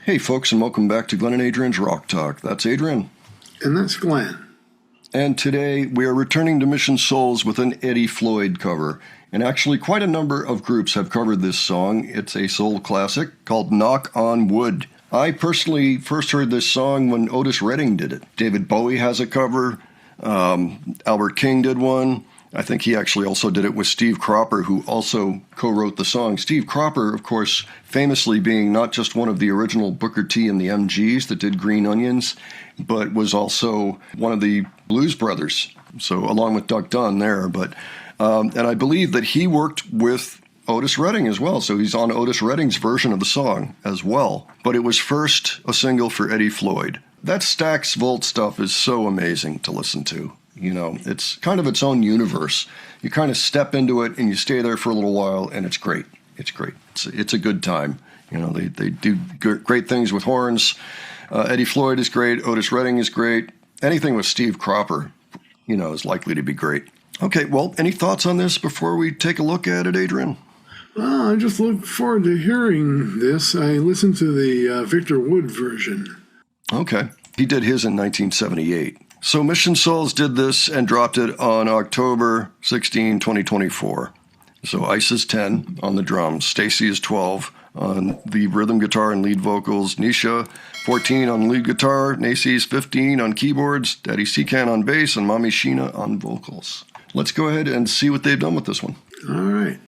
Hey folks, and welcome back to Glenn and Adrian's Rock Talk. That's Adrian. And that's Glenn. And today we are returning to Mission Souls with an Eddie Floyd cover. And actually quite a number of groups have covered this song. It's a soul classic called Knock on Wood. I personally first heard this song when Otis Redding did it. David Bowie has a cover. Albert King did one. I think he actually also did it with Steve Cropper, who also co-wrote the song. Steve Cropper, of course, famously being not just one of the original Booker T and the MGs that did Green Onions, but was also one of the Blues Brothers, so along with Duck Dunn there. But and I believe that he worked with Otis Redding as well, so he's on Otis Redding's version of the song as well. But it was first a single for Eddie Floyd. That Stax Volt stuff is so amazing to listen to. You know, it's kind of its own universe. You kind of step into it and you stay there for a little while, and it's great. It's great. It's a good time. You know, they do great things with horns. Eddie Floyd is great. Otis Redding is great. Anything with Steve Cropper, you know, is likely to be great. Okay, well, any thoughts on this before we take a look at it, Adrian? I just look forward to hearing this. I listened to the Victor Wood version. Okay. He did his in 1978. So Mission Souls did this and dropped it on October 16, 2024. So Ice is 10 on the drums, Stacy is 12 on the rhythm guitar and lead vocals, Nisha 14 on lead guitar, Nacy's 15 on keyboards, Daddy Secan on bass, and Mommy Sheena on vocals. Let's go ahead and see what they've done with this one. All right.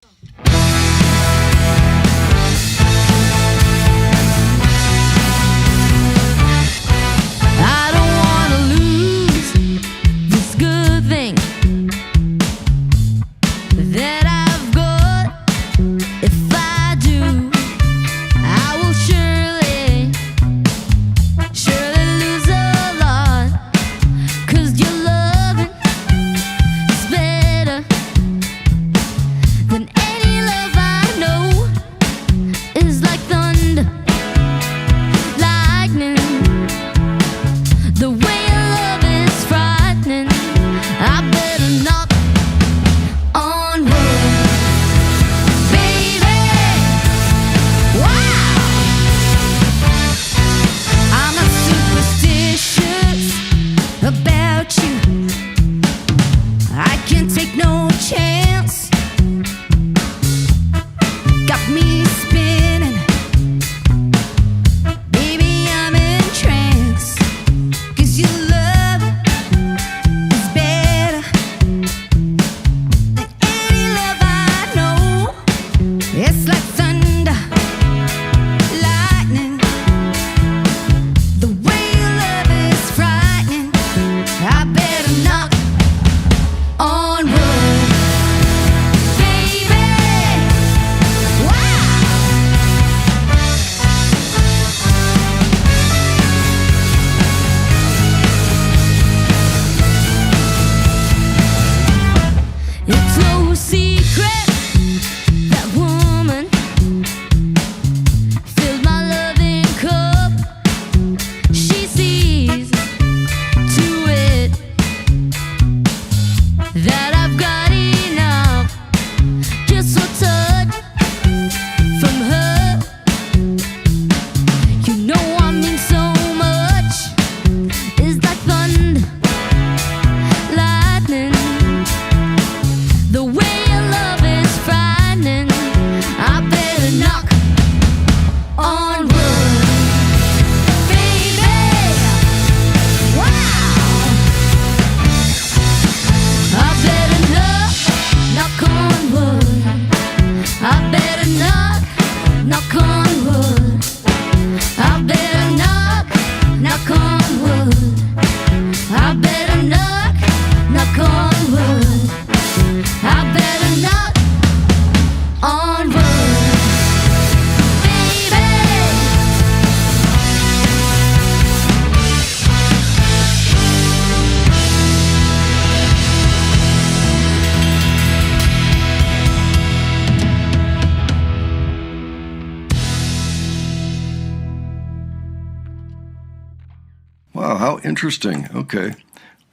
Wow, how interesting. Okay.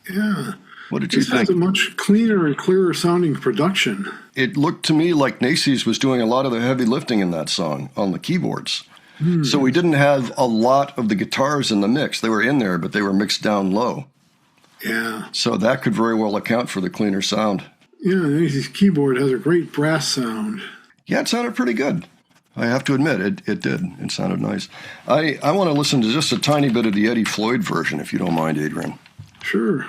Yeah. What did you think? This has a much cleaner and clearer sounding production. It looked to me like Nacy's was doing a lot of the heavy lifting in that song on the keyboards. So we didn't have a lot of the guitars in the mix. They were in there, but they were mixed down low. Yeah. So that could very well account for the cleaner sound. Yeah, his keyboard has a great brass sound. Yeah, it sounded pretty good. I have to admit, it did. It sounded nice. I want to listen to just a tiny bit of the Eddie Floyd version, if you don't mind, Adrian. Sure.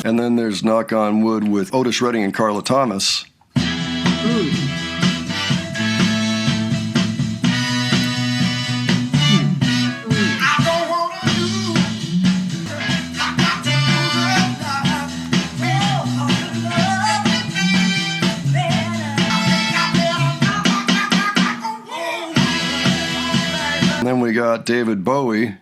And then there's Knock on Wood with Otis Redding and Carla Thomas. And then we got David Bowie.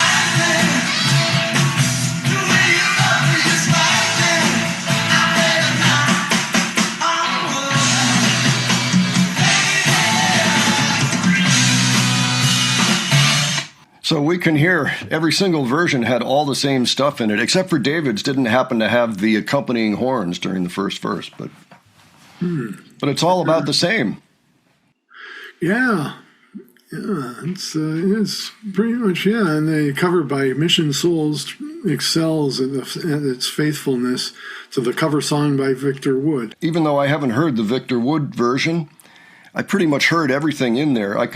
So we can hear every single version had all the same stuff in it, except for David's didn't happen to have the accompanying horns during the first verse. But it's all about the same. Yeah. Yeah, it's pretty much, yeah. And the cover by Mission Souls excels at its faithfulness to the cover song by Victor Wood. Even though I haven't heard the Victor Wood version, I pretty much heard everything in there. I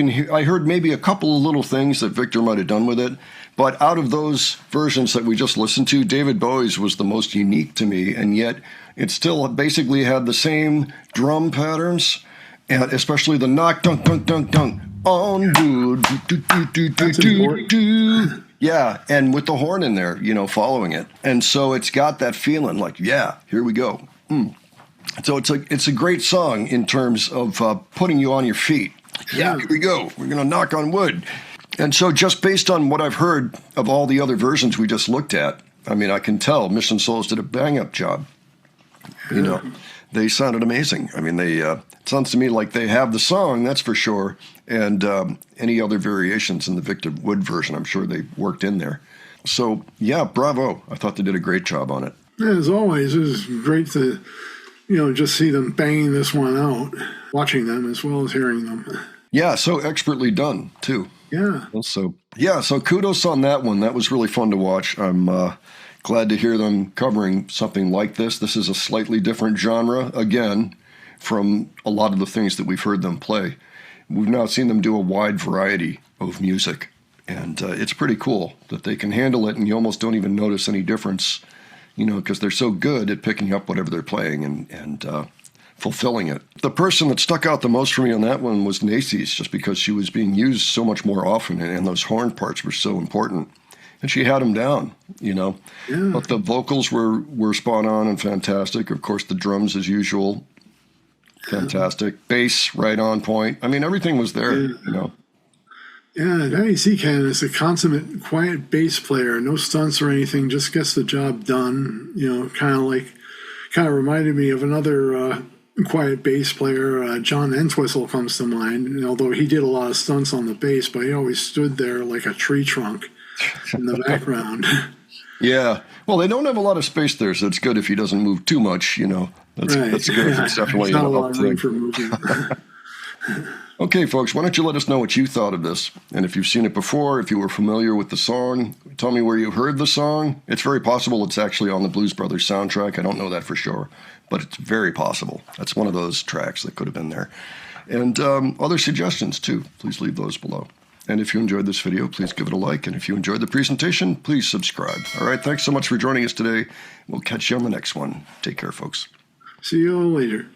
heard maybe a couple of little things that Victor might have done with it, but out of those versions that we just listened to, David Bowie's was the most unique to me, and yet it still basically had the same drum patterns, and especially the knock, dunk, dunk, dunk, dunk, on, do. Yeah, and with the horn in there, following it. And so it's got that feeling like, yeah, here we go. So it's a great song in terms of putting you on your feet. Yeah, here we go. We're going to knock on wood. And so just based on what I've heard of all the other versions we just looked at, I mean, I can tell Mission Souls did a bang-up job. They sounded amazing. I mean, it sounds to me like they have the song, that's for sure, and any other variations in the Victor Wood version, I'm sure they worked in there. So, yeah, bravo. I thought they did a great job on it. Yeah, as always, it was great to, just see them banging this one out, watching them as well as hearing them. Yeah, so expertly done, too. Yeah. So kudos on that one. That was really fun to watch. I'm glad to hear them covering something like this. This is a slightly different genre, again, from a lot of the things that we've heard them play. We've now seen them do a wide variety of music, and it's pretty cool that they can handle it, and you almost don't even notice any difference, because they're so good at picking up whatever they're playing and fulfilling it. The person that stuck out the most for me on that one was Nacy's, just because she was being used so much more often, and those horn parts were so important. And she had them down, Yeah. But the vocals were spot on and fantastic. Of course, the drums, as usual, fantastic. Bass, right on point. I mean, everything was there, Yeah, Danny Seacan is a consummate, quiet bass player. No stunts or anything, just gets the job done. Kind of reminded me of another quiet bass player. John Entwistle comes to mind. Although he did a lot of stunts on the bass, but he always stood there like a tree trunk in the background. Yeah. Well, they don't have a lot of space there, so it's good if he doesn't move too much, That's good. It's definitely not a lot up of thing. room for movement. Okay, folks, why don't you let us know what you thought of this? And if you've seen it before, if you were familiar with the song, tell me where you heard the song. It's very possible it's actually on the Blues Brothers soundtrack. I don't know that for sure, but it's very possible. That's one of those tracks that could have been there. And other suggestions, too. Please leave those below. And if you enjoyed this video, please give it a like. And if you enjoyed the presentation, please subscribe. All right, thanks so much for joining us today. We'll catch you on the next one. Take care, folks. See you all later.